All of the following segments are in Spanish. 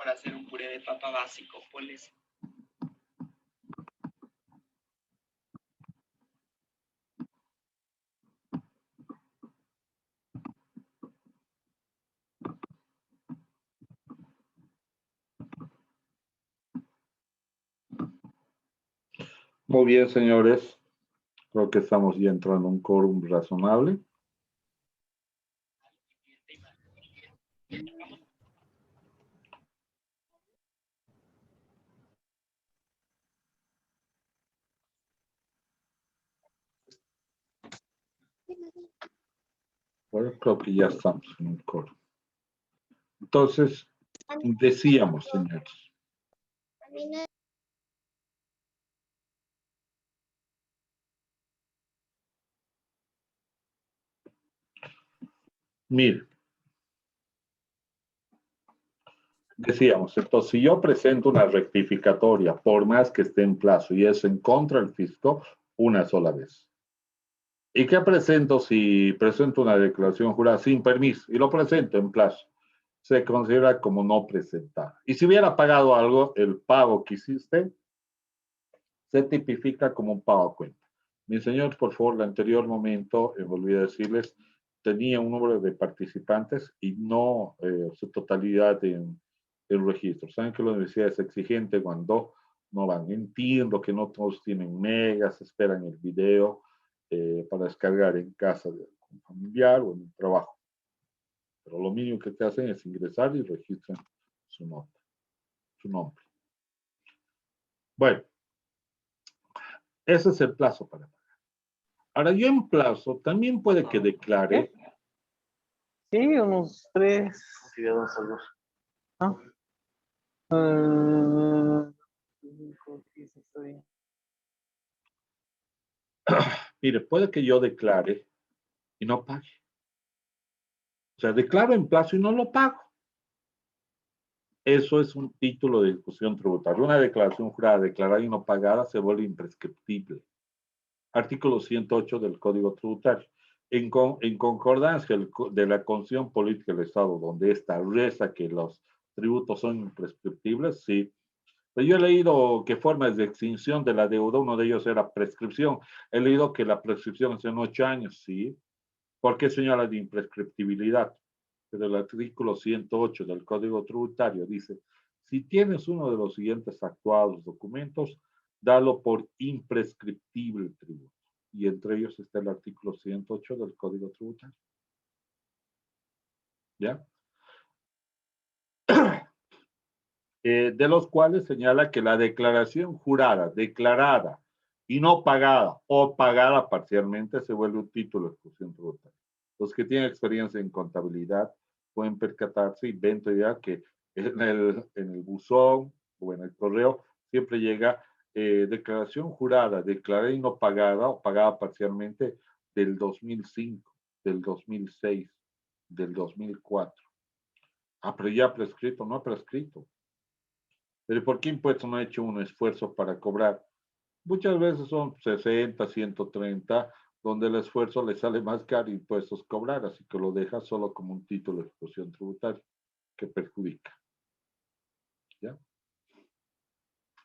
para hacer un puré de papa básico, ponles. Muy bien, señores. Creo que estamos ya entrando en un quórum razonable. Bueno, creo que ya estamos en un quórum. Entonces, decíamos, señores. Mire, decíamos, entonces, si yo presento una rectificatoria, por más que esté en plazo y es en contra del fisco, una sola vez. ¿Y qué presento si presento una declaración jurada sin permiso y lo presento en plazo? Se considera como no presentar. Y si hubiera pagado algo, el pago que hiciste se tipifica como un pago a cuenta. Mis señores, por favor, el anterior momento, volví a decirles, tenía un número de participantes y no su totalidad en registro. Saben que la universidad es exigente cuando no van. Entiendo que no todos tienen megas, esperan el video para descargar en casa de un familiar o en el trabajo. Pero lo mínimo que te hacen es ingresar y registran su nota, su nombre. Bueno, ese es el plazo para pagar. Ahora, yo en plazo también puede que declare. Sí, unos 3. Sí, vamos a ver. Mire, puede que yo declare y no pague. O sea, declaro en plazo y no lo pago. Eso es un título de ejecución tributaria. Una declaración jurada declarada y no pagada se vuelve imprescriptible. Artículo 108 del Código Tributario. En concordancia de la Constitución Política del Estado, donde establece que los tributos son imprescriptibles, sí. Pero yo he leído que formas de extinción de la deuda, uno de ellos era prescripción. He leído que la prescripción es en 8 años, sí. ¿Por qué señala de imprescriptibilidad? Pero el artículo 108 del Código Tributario dice, si tienes uno de los siguientes actuados documentos, dalo por imprescriptible el tributo. Y entre ellos está el artículo 108 del Código Tributario. ¿Ya? De los cuales señala que la declaración jurada, declarada y no pagada o pagada parcialmente se vuelve un título de ejecución tributaria. Los que tienen experiencia en contabilidad pueden percatarse y ven ya que en el buzón o en el correo siempre llega declaración jurada, declarada y no pagada o pagada parcialmente del 2005, del 2006, del 2004. Ah, pero ya prescrito, no ha prescrito. Pero ¿por qué impuesto no ha hecho un esfuerzo para cobrar? Muchas veces son 60, 130, donde el esfuerzo le sale más caro impuestos cobrar, así que lo deja solo como un título de ejecución tributaria que perjudica. ¿Ya?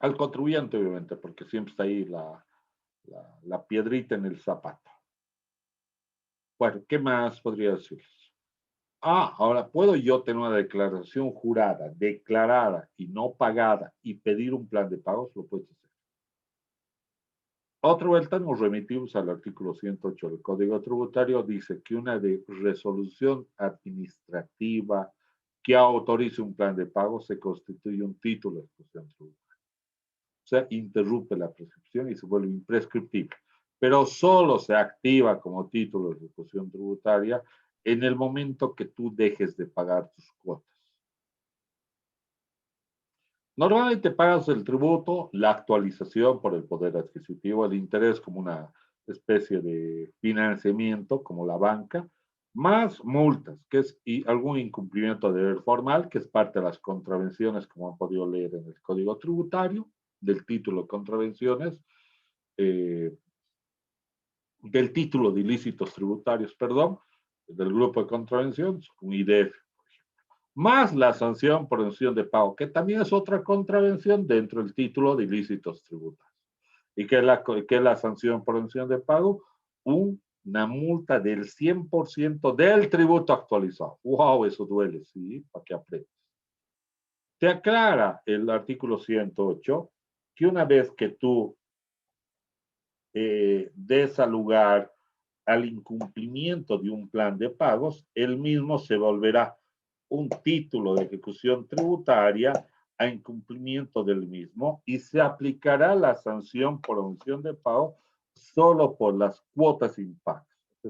Al contribuyente, obviamente, porque siempre está ahí la piedrita en el zapato. Bueno, ¿qué más podría decirles? Ahora, ¿puedo yo tener una declaración jurada, declarada y no pagada y pedir un plan de pagos? Lo puedes hacer. Otra vuelta nos remitimos al artículo 108 del Código Tributario, dice que una de resolución administrativa que autorice un plan de pago se constituye un título de ejecución tributaria. O sea, interrumpe la prescripción y se vuelve imprescriptible, pero solo se activa como título de ejecución tributaria en el momento que tú dejes de pagar tus cuotas. Normalmente pagas el tributo, la actualización por el poder adquisitivo, el interés como una especie de financiamiento, como la banca, más multas, que es algún incumplimiento de deber formal, que es parte de las contravenciones, como han podido leer en el Código Tributario, del título de contravenciones, del título de ilícitos tributarios, perdón, del grupo de contravenciones, un IDF, por ejemplo. más la sanción por omisión de pago, que también es otra contravención dentro del título de ilícitos tributarios. ¿Y qué es la sanción por omisión de pago? Una multa del 100% del tributo actualizado. ¡Wow! Eso duele, ¿sí? Para que aprendas. Te aclara el artículo 108 que una vez que tú des al lugar al incumplimiento de un plan de pagos, el mismo se volverá un título de ejecución tributaria a incumplimiento del mismo y se aplicará la sanción por omisión de pago solo por las cuotas impagos.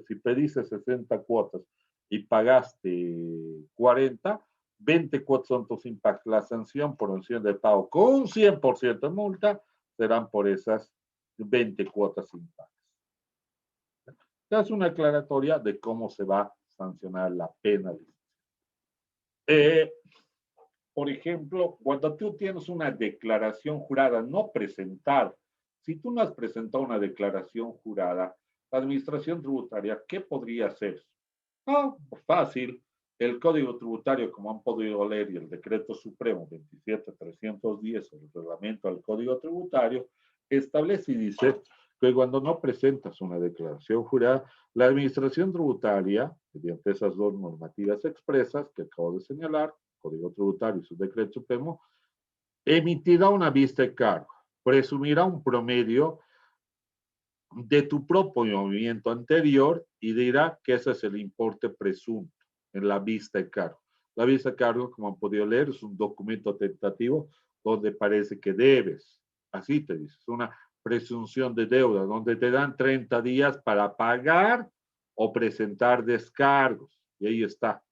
Si pediste 60 cuotas y pagaste 40, 20 cuotas son tus impagos. La sanción por omisión de pago con un 100% de multa serán por esas 20 cuotas impagos. Es una aclaratoria de cómo se va a sancionar la penalización. Por ejemplo, cuando tú tienes una declaración jurada no presentada, si tú no has presentado una declaración jurada, la administración tributaria, ¿qué podría hacer? Fácil. El Código Tributario, como han podido leer, y el Decreto Supremo 27310, el reglamento del Código Tributario, establece y dice que cuando no presentas una declaración jurada, la administración tributaria, mediante esas dos normativas expresas que acabo de señalar, Código Tributario y su Decreto Supremo, emitirá una vista de cargo, presumirá un promedio de tu propio movimiento anterior y dirá que ese es el importe presunto en la vista de cargo. La vista de cargo, como han podido leer, es un documento tentativo donde parece que debes. Así te dice, es una presunción de deuda, donde te dan 30 días para pagar o presentar descargos. Y ahí está.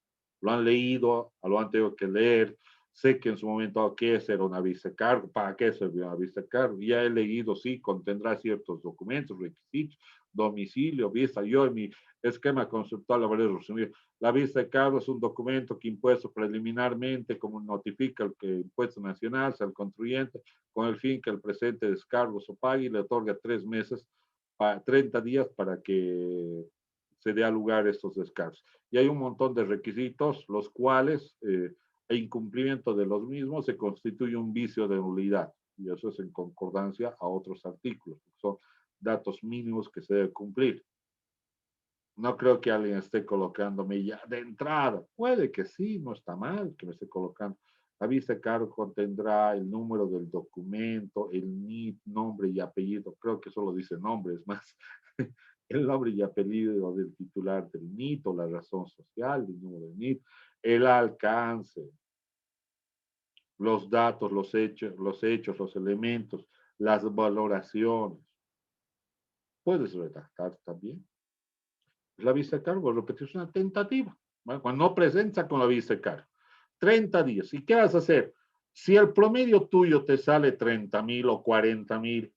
Lo han leído, lo han tenido que leer. Sé que en su momento, ¿qué es una vista de cargo? ¿Para qué servía una vista de cargo? Ya he leído, sí, contendrá ciertos documentos, requisitos, domicilio, vista. Yo en mi esquema conceptual lo habré resumido. La vista de cargo es un documento que impuesto preliminarmente, como notifica el que impuesto nacional al contribuyente, con el fin que el presente descargo se pague y le otorga 3 meses, 30 días para que se dé a lugar estos descargos. Y hay un montón de requisitos, los cuales e incumplimiento de los mismos se constituye un vicio de nulidad. Y eso es en concordancia a otros artículos. Son datos mínimos que se deben cumplir. No creo que alguien esté colocándome ya de entrada. Puede que sí, no está mal que me esté colocando. La vista de cargo contendrá el número del documento, el NIT, nombre y apellido. Creo que solo dice nombre, es más. El nombre y apellido del titular del NIT o la razón social, el número del NIT, el alcance, los datos, los hechos, los elementos, las valoraciones. Puedes redactar también. La vista de cargo, repetir, es una tentativa. ¿Vale? Cuando no presenta con la vista de cargo. 30 días. ¿Y qué vas a hacer? Si el promedio tuyo te sale 30,000 o 40,000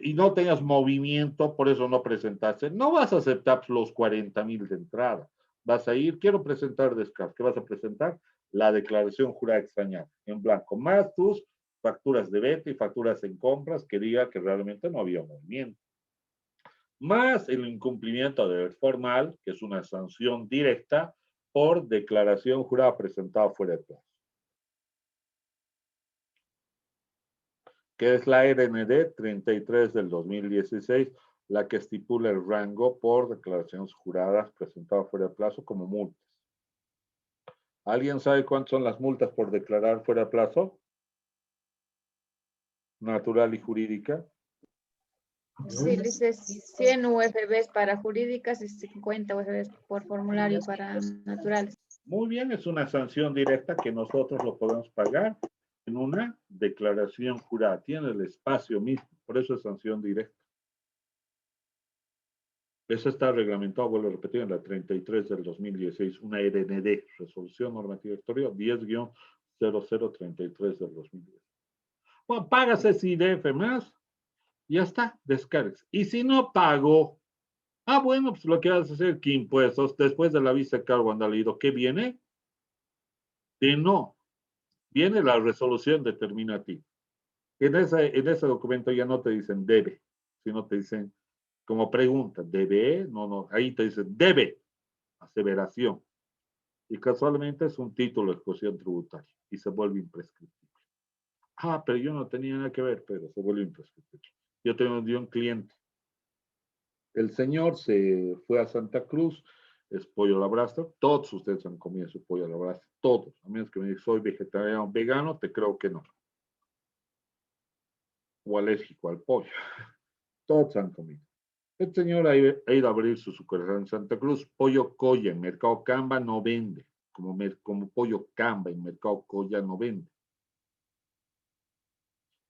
y no tengas movimiento, por eso no presentaste, no vas a aceptar los 40,000 de entrada. Vas a ir, quiero presentar descargo. ¿Qué vas a presentar? La declaración jurada extrañada, en blanco, más tus facturas de venta y facturas en compras que diga que realmente no había movimiento. Más el incumplimiento de deber formal, que es una sanción directa por declaración jurada presentada fuera de plazo. Que es la RND 33 del 2016, la que estipula el rango por declaraciones juradas presentadas fuera de plazo como multas. ¿Alguien sabe cuántas son las multas por declarar fuera de plazo? Natural y jurídica. Sí, dice 100 UFBs para jurídicas y 50 UFBs por formulario para naturales. Muy bien, es una sanción directa que nosotros lo podemos pagar en una declaración jurada. Tiene el espacio mismo, por eso es sanción directa. Eso está reglamentado, vuelvo a repetir, en la 33 del 2016, una RND, Resolución Normativa Directoria 10-0033 del 2010. Bueno, pagas ese IDF más, ya está, descargas. Y si no pago, bueno, pues lo que vas a hacer, que impuestos, después de la vista de cargo andalido, ¿qué viene? Que no, viene la resolución determinativa. En ese documento ya no te dicen debe, sino te dicen como pregunta, ¿debe? No, ahí te dicen debe, aseveración. Y casualmente es un título de ejecución tributaria y se vuelve imprescriptible. Ah, pero yo no tenía nada que ver, pero se vuelve imprescriptible. Yo tengo un cliente. El señor se fue a Santa Cruz, es pollo a la brasa. Todos ustedes han comido su pollo a la brasa, todos. A menos que me digan, soy vegetariano, vegano, te creo que no. O alérgico al pollo. Todos han comido. El señor ha ido a abrir su sucursal en Santa Cruz. Pollo Colla en Mercado Camba no vende. Como pollo Camba en Mercado Colla no vende.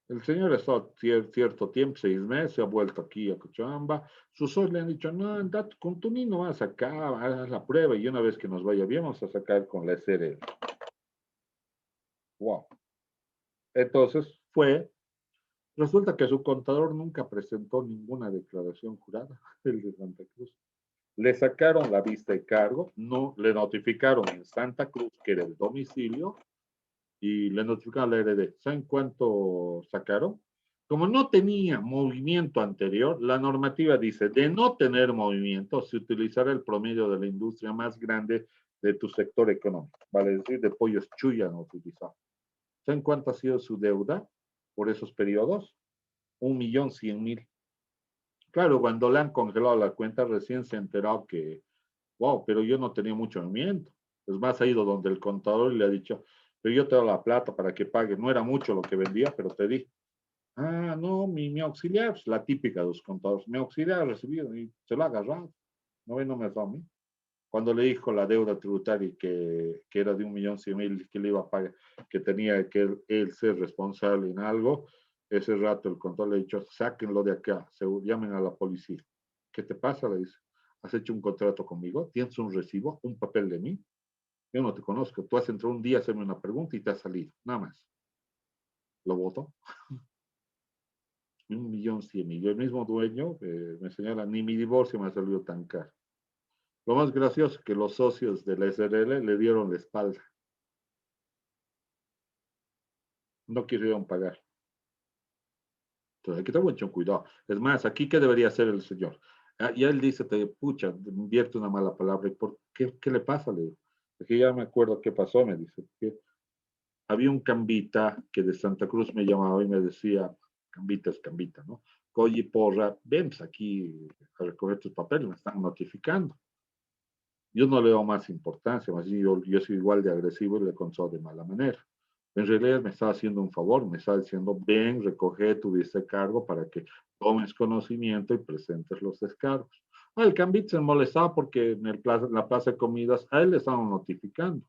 El señor ha estado cierto tiempo, 6 meses, ha vuelto aquí a Cochabamba. Sus socios le han dicho, no, anda con tu niño, vas acá, haz la prueba y una vez que nos vaya bien, vamos a sacar con la SRL. Wow. Entonces fue, resulta que su contador nunca presentó ninguna declaración jurada, el de Santa Cruz. Le sacaron la vista de cargo, no le notificaron en Santa Cruz que era el domicilio y le notificaron a la RD. ¿Saben cuánto sacaron? Como no tenía movimiento anterior, la normativa dice, de no tener movimiento, se utilizará el promedio de la industria más grande de tu sector económico. Vale decir, de pollos chuya no utilizado. ¿Saben cuánto ha sido su deuda por esos periodos? 1.100.000. Claro, cuando le han congelado la cuenta, recién se ha enterado que, wow, pero yo no tenía mucho movimiento. Es más, ha ido donde el contador y le ha dicho, pero yo te doy la plata para que pague. No era mucho lo que vendía, pero te di. Ah, no, mi auxiliar, la típica de los contadores. Mi auxiliar ha recibido y se lo ha agarrado. No me ha dado a mí. Cuando le dijo la deuda tributaria que era de 1.100.000 que le iba a pagar, que tenía que él ser responsable en algo, ese rato el contador le ha dicho, sáquenlo de acá, llamen a la policía. ¿Qué te pasa? Le dice, ¿has hecho un contrato conmigo? ¿Tienes un recibo? ¿Un papel de mí? Yo no te conozco. Tú has entrado un día a hacerme una pregunta y te has salido. Nada más. Lo voto. 1.100.000. Yo el mismo dueño me señala, ni mi divorcio me ha salido tan caro. Lo más gracioso es que los socios de la SRL le dieron la espalda. No quisieron pagar. Entonces hay que tener mucho cuidado. Es más, aquí, ¿qué debería hacer el señor? Y él dice, pucha, invierte una mala palabra. ¿Y por qué le pasa? Le digo. Porque ya me acuerdo qué pasó, me dice. Que había un cambita que de Santa Cruz me llamaba y me decía, cambita es cambita, ¿no? Coyi Porra, ven aquí a recoger tus papeles, me están notificando. Yo no le doy más importancia, más yo soy igual de agresivo y le contesto de mala manera. En realidad me estaba haciendo un favor, me estaba diciendo, ven, recoge tu cargo para que tomes conocimiento y presentes los descargos. El cambit se molestaba porque en la plaza de comidas a él le estaban notificando.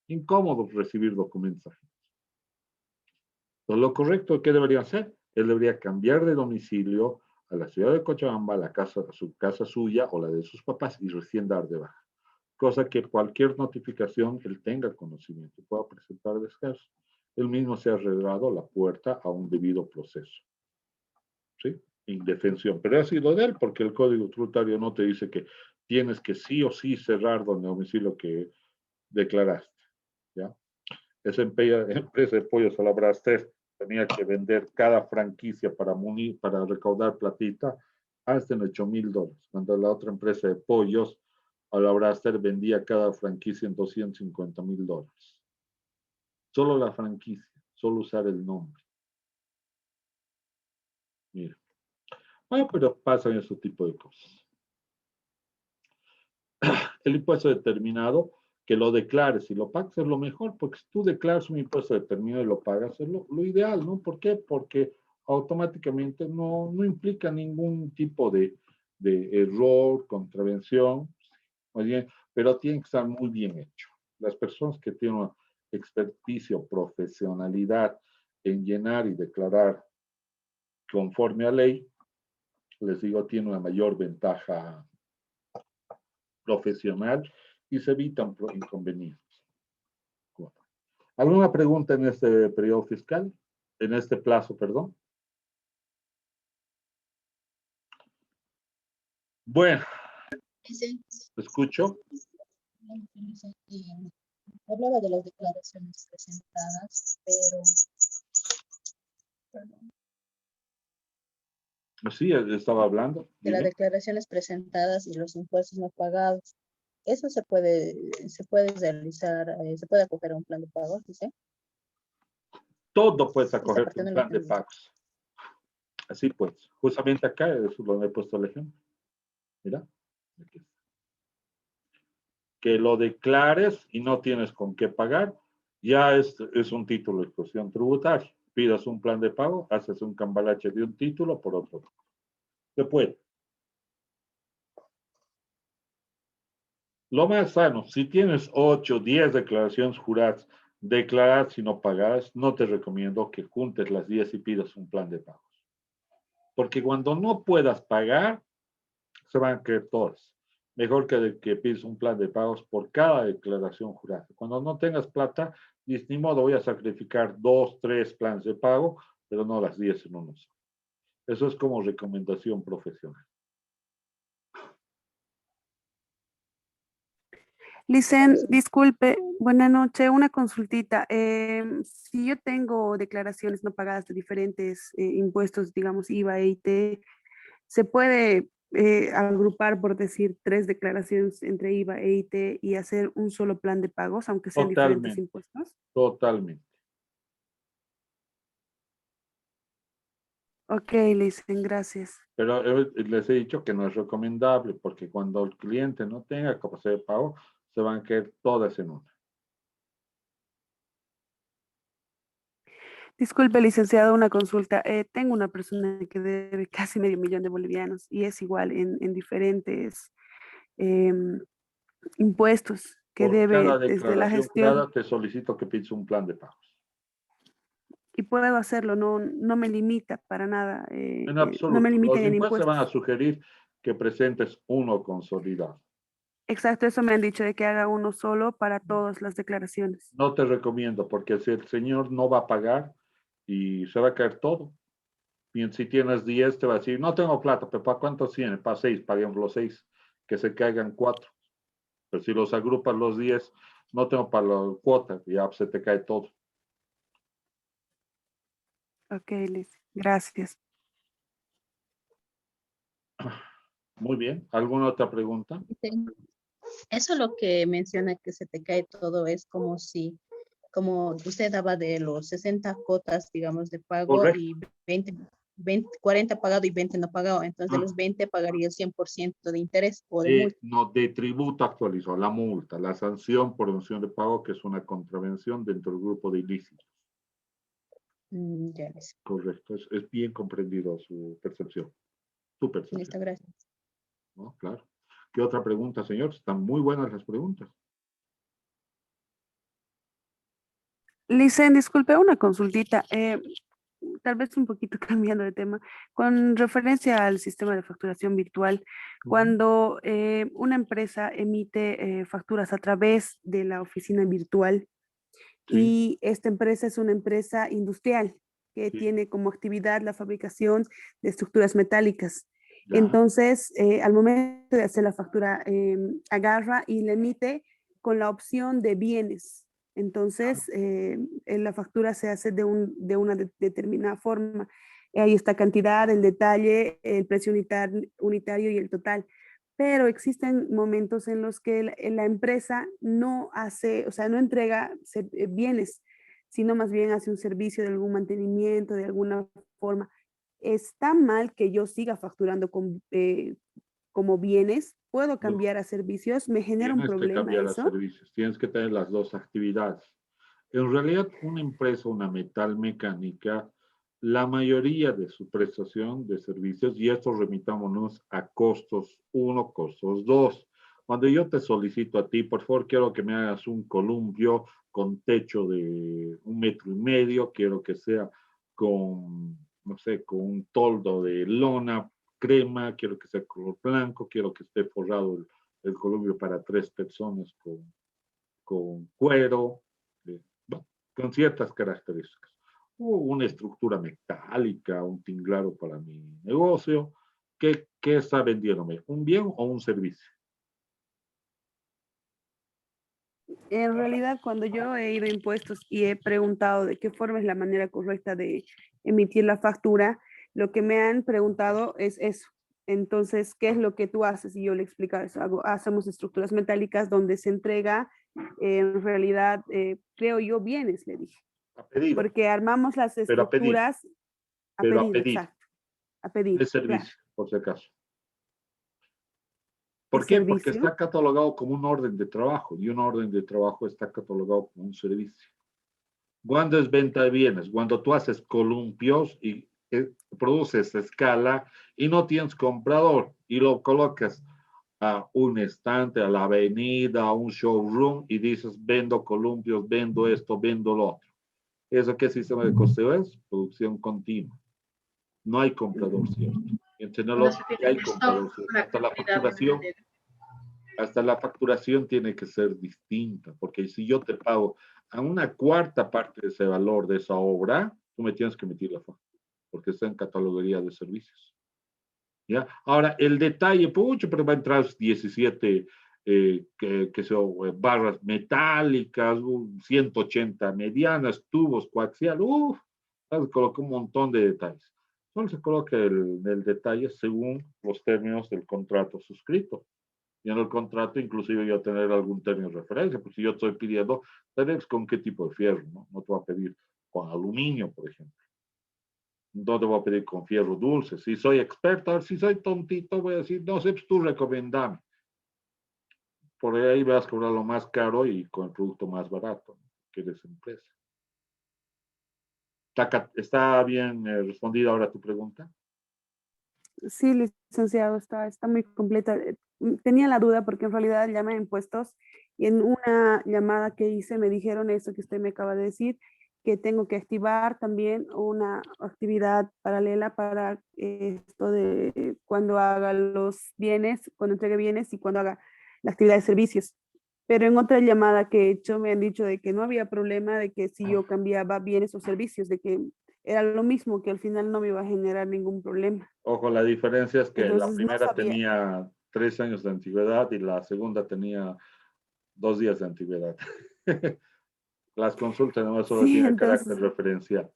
Incómodo recibir documentos ajenos. Entonces, lo correcto, ¿qué debería hacer? Él debería cambiar de domicilio a la ciudad de Cochabamba, a su casa suya o la de sus papás y recién dar de baja. Cosa que cualquier notificación él tenga conocimiento y pueda presentar descanso. Él mismo se ha arreglado la puerta a un debido proceso. ¿Sí? Indefensión. Pero ha sido de él porque el código tributario no te dice que tienes que sí o sí cerrar donde domicilio que declaraste. ¿Ya? Esa empresa de pollos a la Braster tenía que vender cada franquicia para recaudar platita hasta en $8,000. Cuando la otra empresa de pollos a la Braster vendía cada franquicia en $250,000. Solo la franquicia, solo usar el nombre. Mira. Bueno, pero pasan ese tipo de cosas. El impuesto determinado, que lo declares y lo pagues es lo mejor, porque si tú declaras un impuesto determinado y lo pagas, es lo ideal, ¿no? ¿Por qué? Porque automáticamente no implica ningún tipo de error, contravención, oye, pero tiene que estar muy bien hecho. Las personas que tienen una experticia o profesionalidad en llenar y declarar conforme a ley, les digo, tiene una mayor ventaja profesional y se evitan inconvenientes. ¿Alguna pregunta en este periodo fiscal? En este plazo, perdón. Bueno, Sí. escucho. Hablaba de las declaraciones presentadas, pero perdón, Sí, estaba hablando. de las Dime. declaraciones presentadas y los impuestos no pagados. Eso se puede realizar, se puede acoger a un plan de pagos, dice. Todo puedes Esa acoger parte un no la plan de entendí. pagos. Así pues, justamente acá es donde he puesto el ejemplo. Mira. Aquí está. Que lo declares y no tienes con qué pagar, ya es un título de exposición tributaria. Pidas un plan de pago, haces un cambalache de un título por otro. Se puede. Lo más sano, si tienes 8, 10 declaraciones juradas, declaradas y no pagadas, no te recomiendo que juntes las 10 y pidas un plan de pagos. Porque cuando no puedas pagar, se van a caer todas. Mejor que pides un plan de pagos por cada declaración jurada. Cuando no tengas plata, dices, ni modo, voy a sacrificar 2, 3 planes de pago, pero no las 10 en uno solo. Eso es como recomendación profesional. Licen, disculpe, buena noche, una consultita. Si yo tengo declaraciones no pagadas de diferentes impuestos, digamos IVA, EIT, ¿se puede agrupar, por decir, 3 declaraciones entre IVA, EIT y hacer un solo plan de pagos, aunque sean diferentes Totalmente, impuestos? totalmente. Ok, Licen, gracias. Pero les he dicho que no es recomendable porque cuando el cliente no tenga capacidad de pago, se van a caer todas en una. Disculpe, licenciado, una consulta. Tengo una persona que debe casi medio millón de bolivianos y es igual en diferentes em, impuestos que Por cada debe desde la declaración gestión jurada te solicito que pides un plan de pagos. y puedo hacerlo, no me limita para nada, En no me absoluto. limita Los en impuestos se van a impuestos. sugerir que presentes uno consolidado. Exacto, eso me han dicho de que haga uno solo para todas las declaraciones. No te recomiendo porque si el señor no va a pagar y se va a caer todo. Bien, si tienes 10, te va a decir, no tengo plata, pero ¿para cuántos tienes? Para 6, paguemos los 6, que se caigan 4. Pero si los agrupas los 10, no tengo para la cuota, ya se te cae todo. Ok, Liz, gracias. Muy bien. ¿Alguna otra pregunta? Dice, eso lo que menciona que se te cae todo es como si, como usted daba de los 60 cuotas, digamos, de pago Correcto. y 40 pagado y 20 no pagado. Entonces, de Ah, los 20 pagaría el 100% de interés o de multa. no, de tributo actualizó, la multa, la sanción por omisión de pago, que es una contravención dentro del grupo de ilícitos. Ya les. Correcto. Es bien comprendido su percepción. Tu percepción, Listo, gracias. ¿no? Claro. ¿Qué otra pregunta, señor? Están muy buenas las preguntas. Licen, disculpe, una consultita. Tal vez un poquito cambiando de tema, con referencia al sistema de facturación virtual, cuando una empresa emite facturas a través de la oficina virtual Sí, y esta empresa es una empresa industrial que sí, tiene como actividad la fabricación de estructuras metálicas. ya. Entonces, al momento de hacer la factura, agarra y le emite con la opción de bienes. Entonces, la factura se hace de una determinada forma. Ahí está cantidad, el detalle, el precio unitario y el total. Pero existen momentos en los que la empresa no hace, o sea, no entrega bienes, sino más bien hace un servicio de algún mantenimiento, de alguna forma. ¿Está mal que yo siga facturando como bienes? ¿Puedo No, cambiar a servicios? ¿Me genera un tienes que problema cambiar a eso? servicios, tienes que tener las dos actividades. En realidad, una empresa, una metalmecánica, la mayoría de su prestación de servicios, y esto remitámonos a costos 1, costos 2. Cuando yo te solicito a ti, por favor, quiero que me hagas un columpio con techo de 1,5 metros, quiero que sea con, no sé, con un toldo de lona crema, quiero que sea color blanco, quiero que esté forrado el columpio para 3 personas con cuero, bueno, con ciertas características. Una estructura metálica, un tinglado para mi negocio. ¿Qué está vendiéndome? ¿Un bien o un servicio? En realidad, cuando yo he ido a impuestos y he preguntado de qué forma es la manera correcta de emitir la factura, lo que me han preguntado es eso, Entonces, ¿qué es lo que tú haces? Y yo le explicaba eso. Hacemos estructuras metálicas donde se entrega, en realidad, creo yo, bienes, le dije. A pedido, Porque armamos las pero a pedir, estructuras a pero a pedido, pedir, exacto. A pedir, de claro. servicio, por si acaso. ¿El ¿Por qué? Porque servicio? está catalogado como un orden de trabajo y un orden de trabajo está catalogado como un servicio. ¿Cuándo es venta de bienes? Cuando tú haces columpios y produces escala y no tienes comprador y lo colocas a un estante, a la avenida, a un showroom y dices, vendo columpios, vendo esto, vendo lo otro. ¿Eso qué sistema de costeo es? Producción continua. No hay comprador, ¿cierto? Y entre el otro, sí hay comprador, ¿cierto? Hasta la facturación tiene que ser distinta, porque si yo te pago a una cuarta parte de ese valor de esa obra, tú me tienes que emitir la factura, porque está en cataloguería de servicios. ¿Ya? Ahora, el detalle, pucho, pero va a entrar 17 barras metálicas, 180 medianas, tubos coaxial, se coloca un montón de detalles. Solo se coloca el detalle según los términos del contrato suscrito. Y en el contrato, inclusive, yo tener algún término de referencia, porque si yo estoy pidiendo, tenés con qué tipo de fierro, ¿no? No te voy a pedir con aluminio, por ejemplo. No te voy a pedir con fierro dulce. Si soy experto, si soy tontito, voy a decir, no sé, pues tú recomendame. Por ahí vas a cobrar lo más caro y con el producto más barato, ¿no? Que eres empresa. ¿Está bien respondida ahora tu pregunta? Sí, licenciado, está muy completa. Tenía la duda porque en realidad llamé a impuestos y en una llamada que hice me dijeron eso que usted me acaba de decir, que tengo que activar también una actividad paralela para esto de cuando haga los bienes, cuando entregue bienes y cuando haga la actividad de servicios. Pero en otra llamada que he hecho me han dicho de que no había problema, de que si yo cambiaba bienes o servicios, de que era lo mismo, que al final no me iba a generar ningún problema. Ojo, la diferencia es que la Entonces no primera sabía. tenía 3 años de antigüedad y la segunda tenía 2 días de antigüedad. Las consultas no solo Sí, tienen carácter entonces, referencial.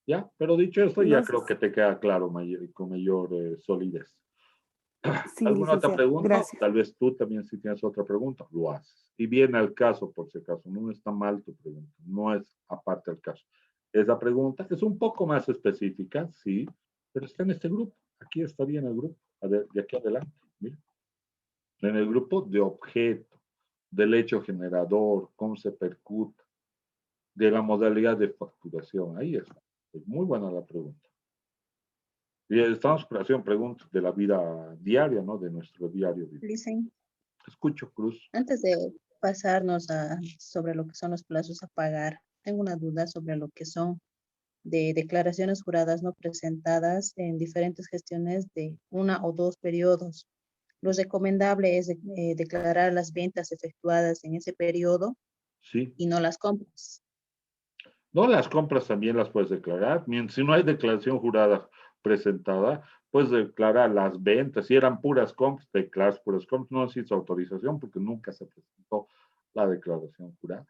¿Ya? Pero dicho esto, ya no, creo que te queda claro con mayor solidez. sí, ¿Alguna otra licenciado, pregunta? gracias. Tal vez tú también si tienes otra pregunta, lo haces. Y viene al caso, por si acaso, no está mal tu pregunta, no es aparte del caso. Esa pregunta es un poco más específica, sí, pero está en este grupo. Aquí estaría en el grupo, de aquí adelante. Mira. En el grupo de objeto, del hecho generador, cómo se percuta, de la modalidad de facturación. Ahí está. Es muy buena la pregunta. Y estamos haciendo preguntas de la vida diaria, ¿no? De nuestro diario vivir. Licen, Escucho, Cruz. antes de pasarnos sobre lo que son los plazos a pagar, tengo una duda sobre lo que son de declaraciones juradas no presentadas en diferentes gestiones de 1 o 2 periodos. Lo recomendable es declarar las ventas efectuadas en ese periodo Sí. y no las compras. No, las compras también las puedes declarar. Si no hay declaración jurada presentada, puedes declarar las ventas. Si eran puras compras, declaras puras compras. No necesitas autorización porque nunca se presentó la declaración jurada.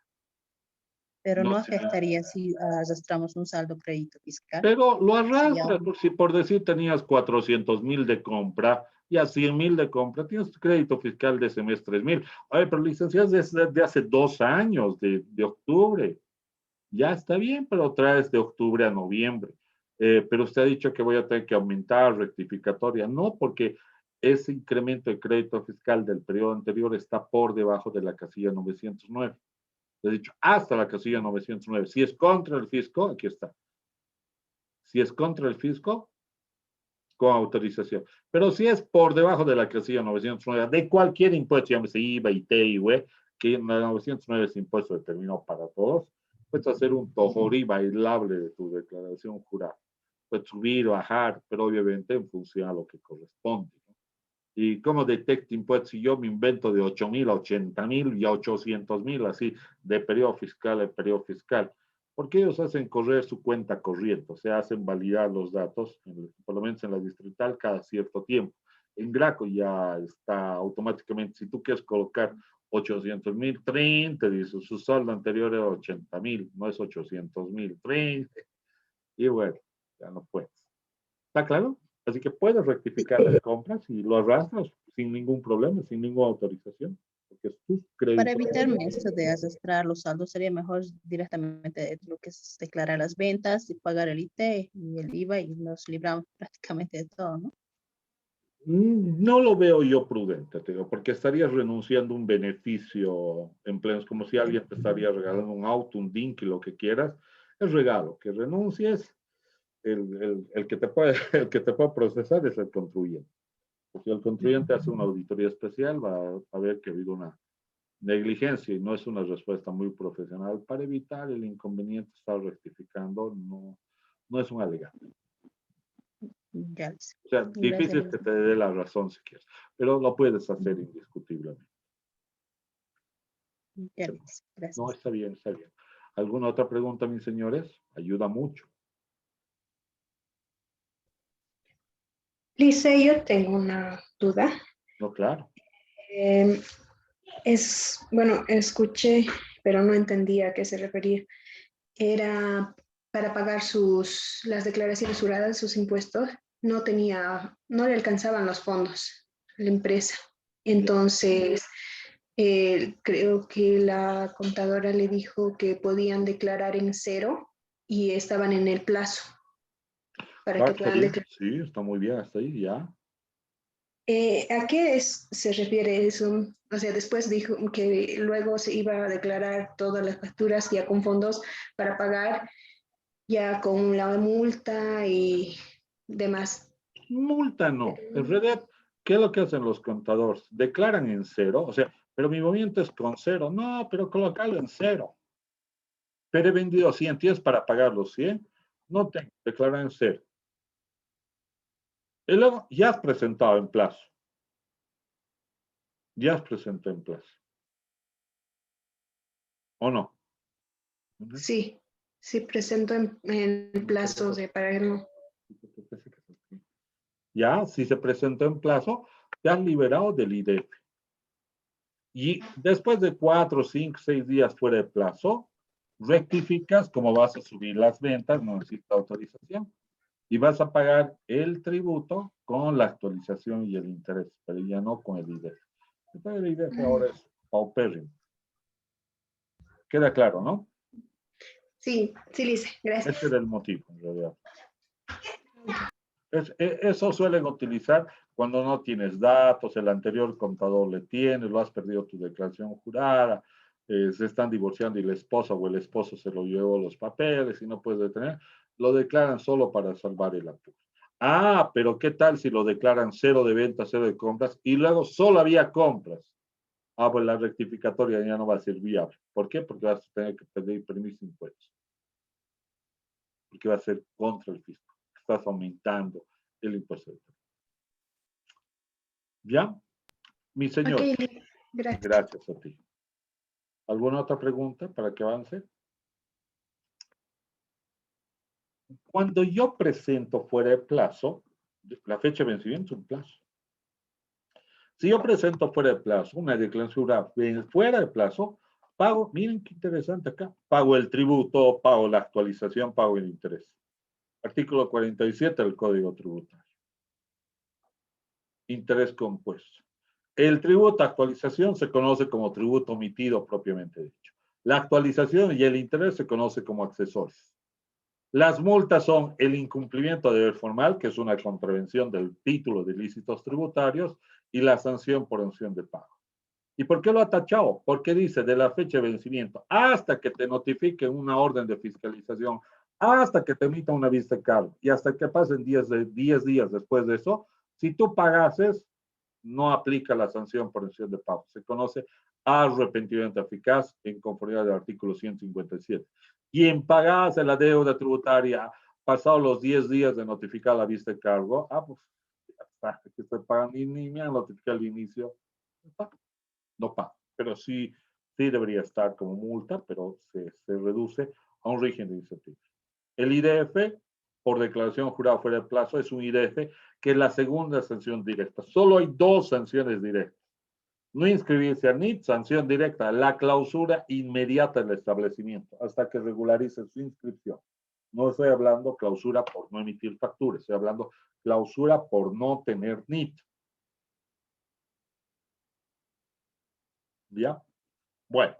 Pero No no se- afectaría si arrastramos un saldo crédito fiscal. Pero lo Si ya arrastras, si por decir tenías 400,000 de compra y a 100,000 de compra, tienes crédito fiscal de ese mes 3,000. Oye, pero licenciados desde hace 2 años, de octubre. Ya está bien, pero traes de octubre a noviembre. Pero usted ha dicho que voy a tener que aumentar rectificatoria. No, porque ese incremento de crédito fiscal del periodo anterior está por debajo de la casilla 909. Le he dicho hasta la casilla 909. Si es contra el fisco, aquí está. Si es contra el fisco, con autorización. Pero si es por debajo de la casilla 909, de cualquier impuesto, llámese IVA, IT, IUE, que en la 909 es impuesto determinado para todos, puedes hacer un tojorí bailable de tu declaración jurada. Puedes subir o bajar, pero obviamente en función a lo que corresponde, ¿no? Y cómo detecta impuestos, si yo me invento de 8,000 a 80,000 y a 800,000, así, de periodo fiscal a periodo fiscal. Porque ellos hacen correr su cuenta corriente, o sea, hacen validar los datos, por lo menos en la distrital, cada cierto tiempo. En Graco ya está automáticamente, si tú quieres colocar 800,000, 30, dice, su saldo anterior era 80,000, no es 800,000, 30, y bueno, ya no puedes. ¿Está claro? Así que puedes rectificar las compras y lo arrastras sin ningún problema, sin ninguna autorización. Porque es tu crédito. Para evitarme esto de arrastrar los saldos, sería mejor directamente lo que es declarar las ventas y pagar el IT y el IVA y nos libramos prácticamente de todo, ¿no? No lo veo yo prudente, te digo, porque estarías renunciando a un beneficio en plenos, como si alguien te estaría regalando un auto, un Dinky, lo que quieras. Es regalo, que renuncies, el que te puede, el que te puede procesar es el contribuyente. Si el contribuyente hace una auditoría especial, va a ver que ha habido una negligencia y no es una respuesta muy profesional. Para evitar el inconveniente, estar rectificando, no es un alegato. Ya lo sé. O sea, difícil que te dé la razón si quieres, pero lo puedes hacer indiscutiblemente. Ya lo sé. Gracias. No, está bien, está bien. ¿Alguna otra pregunta, mis señores? Ayuda mucho. Lisa, yo tengo una duda. No, claro. Bueno, escuché, pero no entendía a qué se refería. Era para pagar las declaraciones juradas, sus impuestos, no le alcanzaban los fondos a la empresa. Entonces, creo que la contadora le dijo que podían declarar en cero y estaban en el plazo para que puedan declarar. Sí, está muy bien hasta ahí, ya. ¿A qué se refiere eso? O sea, después dijo que luego se iba a declarar todas las facturas ya con fondos para pagar ya con la multa y demás. Multa no. En realidad, ¿qué es lo que hacen los contadores? Declaran en cero, o sea, pero mi movimiento es con cero. No, pero colocarlo en cero. Pero he vendido 100, ¿tienes para pagar los 100? No tengo, declarar en cero. Y luego, ya has presentado en plazo. Ya has presentado en plazo. ¿O no? Sí, sí presento en plazo de pagarlo. Ya, si se presentó en plazo, te han liberado del IDF. Y después de 4, 5, 6 días fuera de plazo, rectificas como vas a subir las ventas, no necesitas autorización. Y vas a pagar el tributo con la actualización y el interés, pero ya no con el IDF. Entonces el IDF ahora es paupérrimo. Queda claro, ¿no? Sí, sí, Lisa, gracias. Ese era el motivo, en realidad. Eso suelen utilizar cuando no tienes datos, el anterior contador le tiene, lo has perdido tu declaración jurada, se están divorciando y la esposa o el esposo se lo llevó los papeles y no puedes detener, lo declaran solo para salvar el apuro. Ah, pero ¿qué tal si lo declaran cero de ventas, cero de compras y luego solo había compras? Ah, pues la rectificatoria ya no va a ser viable. ¿Por qué? Porque vas a tener que pedir permiso de impuestos. Porque va a ser contra el fisco. Estás aumentando el impuesto. ¿Ya? Mi señor. Okay, gracias. Gracias a ti. ¿Alguna otra pregunta para que avance? Cuando yo presento fuera de plazo, la fecha de vencimiento es un plazo. Si yo presento fuera de plazo una declaración fuera de plazo, pago, miren qué interesante acá, pago el tributo, pago la actualización, pago el interés. Artículo 47 del Código Tributario. Interés compuesto. El tributo actualización se conoce como tributo omitido propiamente dicho. La actualización y el interés se conoce como accesorios. Las multas son el incumplimiento de deber formal, que es una contravención del título de ilícitos tributarios, y la sanción por omisión de pago. ¿Y por qué lo ha tachado? Porque dice de la fecha de vencimiento hasta que te notifiquen una orden de fiscalización, hasta que te emita una vista de cargo y hasta que pasen 10 días después de eso, si tú pagases, no aplica la sanción por omisión de pago. Se conoce arrepentimiento eficaz en conformidad del artículo 157. Quien pagase la deuda tributaria pasados los 10 días de notificar la vista de cargo, pues hasta que estoy pagando y ni me han notificado al inicio, no paga. Pero sí debería estar como multa, pero se reduce a un régimen de incentivos. El IDF, por declaración jurada fuera de plazo, es un IDF que es la segunda sanción directa. Solo hay 2 sanciones directas. No inscribirse al NIT, sanción directa, la clausura inmediata del establecimiento hasta que regularice su inscripción. No estoy hablando clausura por no emitir factura, estoy hablando clausura por no tener NIT. ¿Ya? Bueno.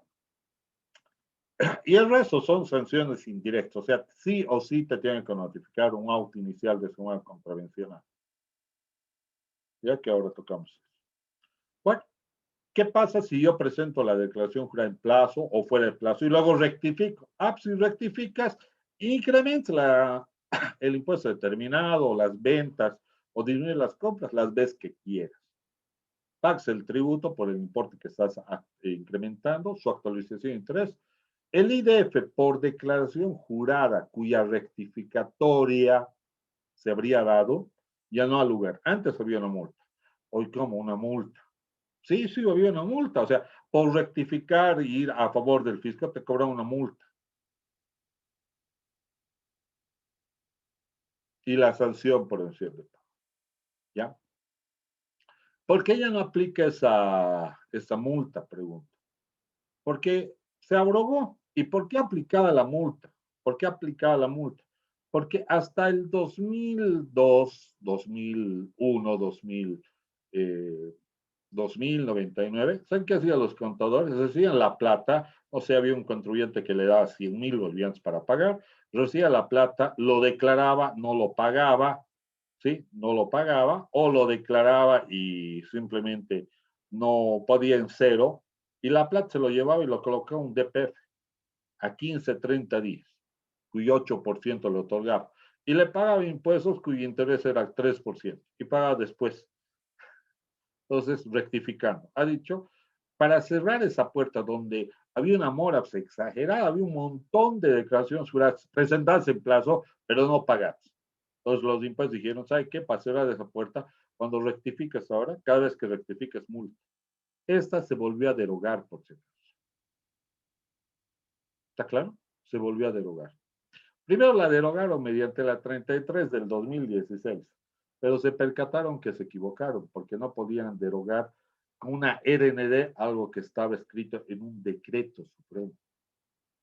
Y el resto son sanciones indirectas, o sea, sí o sí te tienen que notificar un auto inicial de suma contravencional. Ya que ahora tocamos eso. Bueno, ¿qué pasa si yo presento la declaración jurada en plazo o fuera de plazo y luego rectifico? Ah, pues si rectificas, incrementa el impuesto determinado, las ventas o disminuye las compras las veces que quieras. Pagas el tributo por el importe que estás incrementando, su actualización de interés. El IDF por declaración jurada cuya rectificatoria se habría dado, ya no al lugar. Antes había una multa. Hoy como una multa. Sí, había una multa. O sea, por rectificar y ir a favor del fisco te cobran una multa. Y la sanción por omisión de pago. ¿Ya? ¿Por qué ya no aplica esa multa? Pregunto. Porque se abrogó. ¿Y por qué aplicaba la multa? ¿Por qué aplicaba la multa? Porque hasta el 2002, 2001, 2099, ¿saben qué hacían los contadores? Recibían la plata, o sea, había un contribuyente que le daba 100,000 bolivianos para pagar, recibía la plata, lo declaraba, no lo pagaba, ¿sí? No lo pagaba, o lo declaraba y simplemente no podía en cero, y la plata se lo llevaba y lo colocaba en un DPF a 15, 30 días, cuyo 8% le otorgaba. Y le pagaba impuestos cuyo interés era 3%, y pagaba después. Entonces, rectificando, ha dicho, para cerrar esa puerta donde había una mora exagerada, había un montón de declaraciones juradas presentadas en plazo, pero no pagadas. Entonces, los impuestos dijeron, ¿sabe qué? Para cerrar esa puerta, cuando rectificas ahora, cada vez que rectificas multa. Esta se volvió a derogar, por cierto. ¿Está claro? Se volvió a derogar. Primero la derogaron mediante la 33 del 2016, pero se percataron que se equivocaron porque no podían derogar con una RND algo que estaba escrito en un decreto supremo.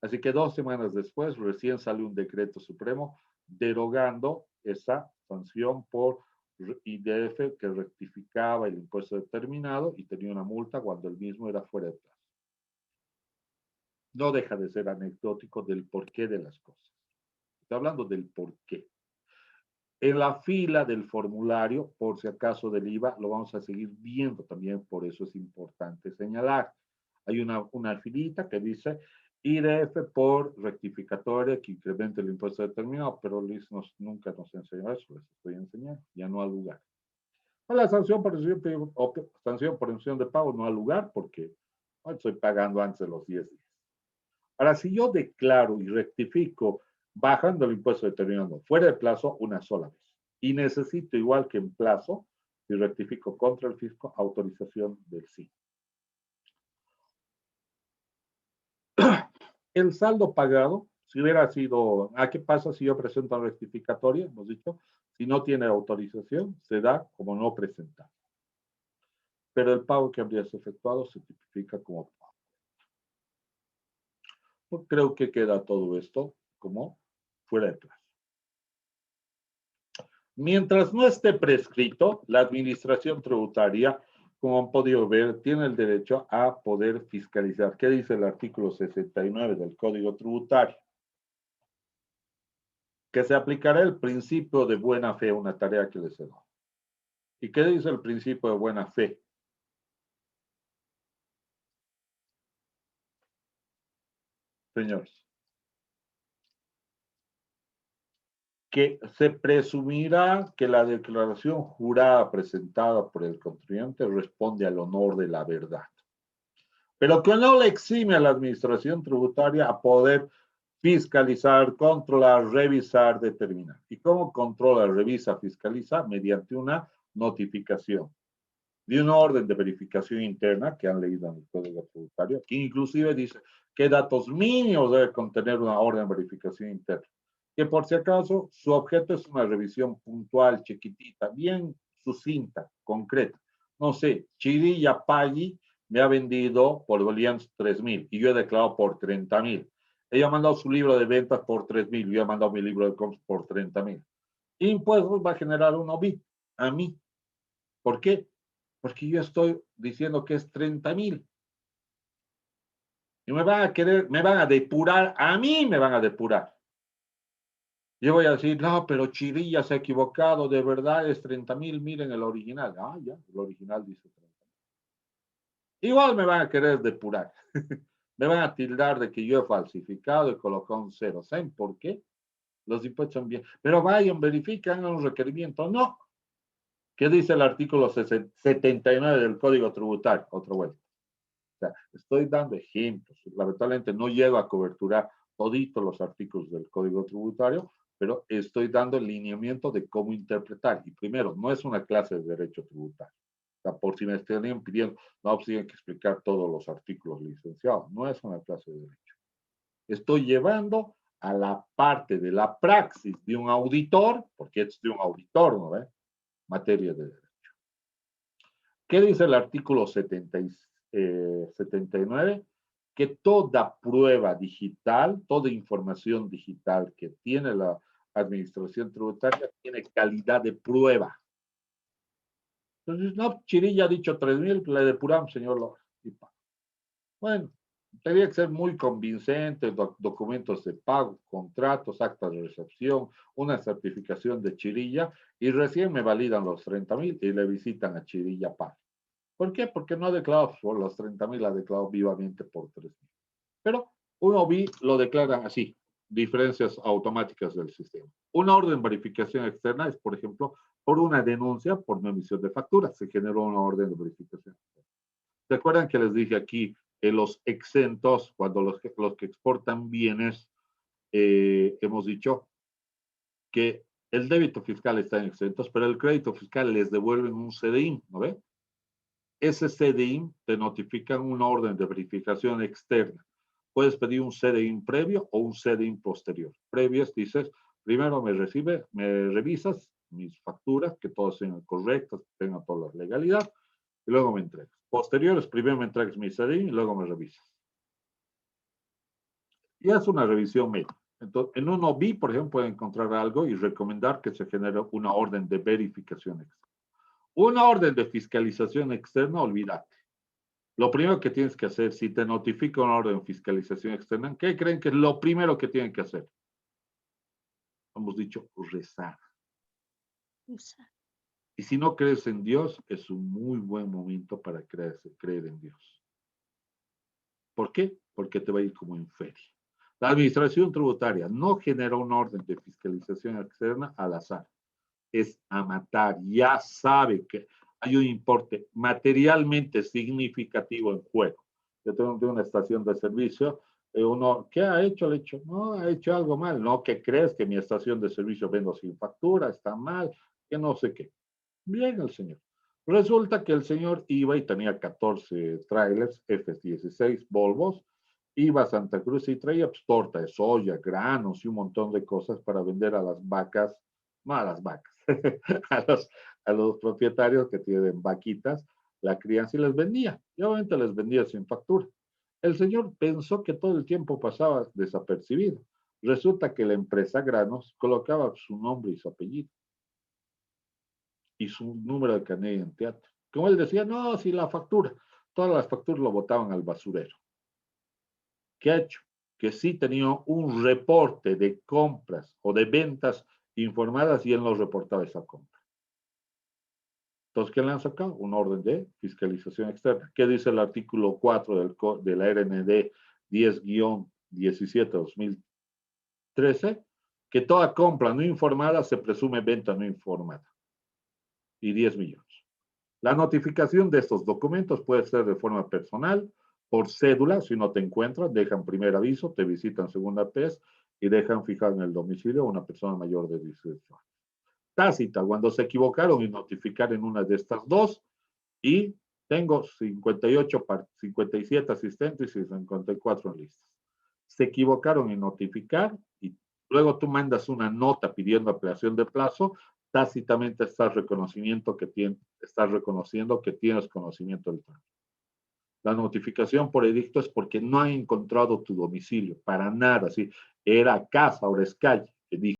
Así que 2 semanas después recién salió un decreto supremo derogando esa sanción por IDF que rectificaba el impuesto determinado y tenía una multa cuando el mismo era fuera de plazo. No deja de ser anecdótico del porqué de las cosas. Estoy hablando del porqué. En la fila del formulario, por si acaso del IVA, lo vamos a seguir viendo también, por eso es importante señalar. Hay una filita que dice IDF por rectificatoria que incremente el impuesto determinado, pero Luis nunca nos enseñó eso, les estoy enseñando, ya no al lugar. La sanción por emisión de pago no al lugar porque estoy pagando antes de los 10 días. Ahora, si yo declaro y rectifico bajando el impuesto determinado fuera de plazo una sola vez y necesito, igual que en plazo, si rectifico contra el fisco, autorización del sí. El saldo pagado, si hubiera sido, ¿qué pasa si yo presento una rectificatoria? Hemos dicho, si no tiene autorización, se da como no presentado. Pero el pago que habrías efectuado se tipifica como pago. Pues creo que queda todo esto como fuera de plazo. Mientras no esté prescrito, la administración tributaria, como han podido ver, tiene el derecho a poder fiscalizar. ¿Qué dice el artículo 69 del Código Tributario? Que se aplicará el principio de buena fe a una tarea que les he dado. ¿Y qué dice el principio de buena fe? Señores. Que se presumirá que la declaración jurada presentada por el contribuyente responde al honor de la verdad, pero que no le exime a la administración tributaria a poder fiscalizar, controlar, revisar, determinar. ¿Y cómo controla, revisa, fiscaliza? Mediante una notificación de una orden de verificación interna que han leído en el Código Tributario, que inclusive dice qué datos mínimos debe contener una orden de verificación interna. Que por si acaso su objeto es una revisión puntual, chiquitita, bien sucinta, concreta. No sé, Chirilla Paggi me ha vendido por bolivianos 3,000 y yo he declarado por 30,000. Ella ha mandado su libro de ventas por 3.000, yo he mandado mi libro de compras por 30.000. Impuestos va a generar un OBIT a mí. ¿Por qué? Porque yo estoy diciendo que es 30.000. Y me van a depurar, a mí me van a depurar. Yo voy a decir, no, pero Chirilla se ha equivocado, de verdad es 30.000, miren el original. Ah, ya, el original dice 30.000. Igual me van a querer depurar. Me van a tildar de que yo he falsificado y colocado un cero. ¿Saben por qué? Los impuestos son bien. Pero vayan, verifican un requerimiento. No. ¿Qué dice el artículo 79 del Código Tributario? Otra vuelta. O sea, estoy dando ejemplos. Lamentablemente no llego a coberturar toditos los artículos del Código Tributario, pero estoy dando el lineamiento de cómo interpretar. Y primero, no es una clase de derecho tributario. O sea, por si me estarían pidiendo, no, pues tienen que explicar todos los artículos, licenciados. No es una clase de derecho. Estoy llevando a la parte de la praxis de un auditor, porque es de un auditor, ¿no ve? Materia de derecho. ¿Qué dice el artículo 79? Que toda prueba digital, toda información digital que tiene la administración tributaria tiene calidad de prueba. Entonces, no, Chirilla ha dicho 3.000, le depuramos, señor López. Bueno, tenía que ser muy convincente, documentos de pago, contratos, actas de recepción, una certificación de Chirilla, y recién me validan los 30.000 y le visitan a Chirilla Pago. ¿Por qué? Porque no ha declarado por los 30.000, ha declarado vivamente por 3.000. Pero uno lo declaran así, diferencias automáticas del sistema. Una orden de verificación externa es, por ejemplo, por una denuncia por no emisión de factura. Se generó una orden de verificación externa. ¿Se acuerdan que les dije aquí que los exentos, cuando los que exportan bienes, hemos dicho que el débito fiscal está en exentos, pero el crédito fiscal les devuelven un CDI, ¿no ve? Ese CDI te notifican una orden de verificación externa. Puedes pedir un CDI previo o un CDI posterior. Previos dices, primero me revisas mis facturas, que todas sean correctas, que tengan toda la legalidad, y luego me entregas. Posteriores, primero me entregas mi CDI y luego me revisas. Y es una revisión médica. Entonces, en un OBI, por ejemplo, puede encontrar algo y recomendar que se genere una orden de verificación externa. Una orden de fiscalización externa, olvídate. Lo primero que tienes que hacer, si te notifica una orden de fiscalización externa, ¿qué creen que es lo primero que tienen que hacer? Hemos dicho, rezar. Y si no crees en Dios, es un muy buen momento para creer en Dios. ¿Por qué? Porque te va a ir como en feria. La administración tributaria no genera una orden de fiscalización externa al azar. Es a matar. Ya sabe que hay un importe materialmente significativo en juego. Yo tengo una estación de servicio, uno, ¿qué ha hecho? Le he dicho, no, ha hecho algo mal. No, ¿qué crees? Que mi estación de servicio vendo sin factura, está mal, que no sé qué. Bien, el señor. Resulta que el señor iba y tenía 14 trailers F-16 Volvos, iba a Santa Cruz y traía pues, torta de soya, granos y un montón de cosas para vender a las vacas, no a las vacas, a los propietarios que tienen vaquitas, la crianza y les vendía. Y obviamente les vendía sin factura. El señor pensó que todo el tiempo pasaba desapercibido. Resulta que la empresa Granos colocaba su nombre y su apellido y su número de carnet de identidad. Como él decía, no, si la factura, todas las facturas lo botaban al basurero. ¿Qué ha hecho? Que sí tenía un reporte de compras o de ventas informadas y él no reportaba esa compra. Entonces, ¿qué le han sacado? Una orden de fiscalización externa. ¿Qué dice el artículo 4 de la RND 10-17-2013? Que toda compra no informada se presume venta no informada. Y 10 millones. La notificación de estos documentos puede ser de forma personal, por cédula, si no te encuentran, dejan primer aviso, te visitan segunda vez y dejan fijar en el domicilio a una persona mayor de 18 años. Tácita, cuando se equivocaron y notificar en una de estas dos, y tengo 57 asistentes y 54 en listas. Se equivocaron en notificar y luego tú mandas una nota pidiendo ampliación de plazo, tácitamente estás reconociendo que tienes conocimiento del trámite. La notificación por edicto es porque no han encontrado tu domicilio, para nada, ¿sí? Era casa, ahora es calle, edicto.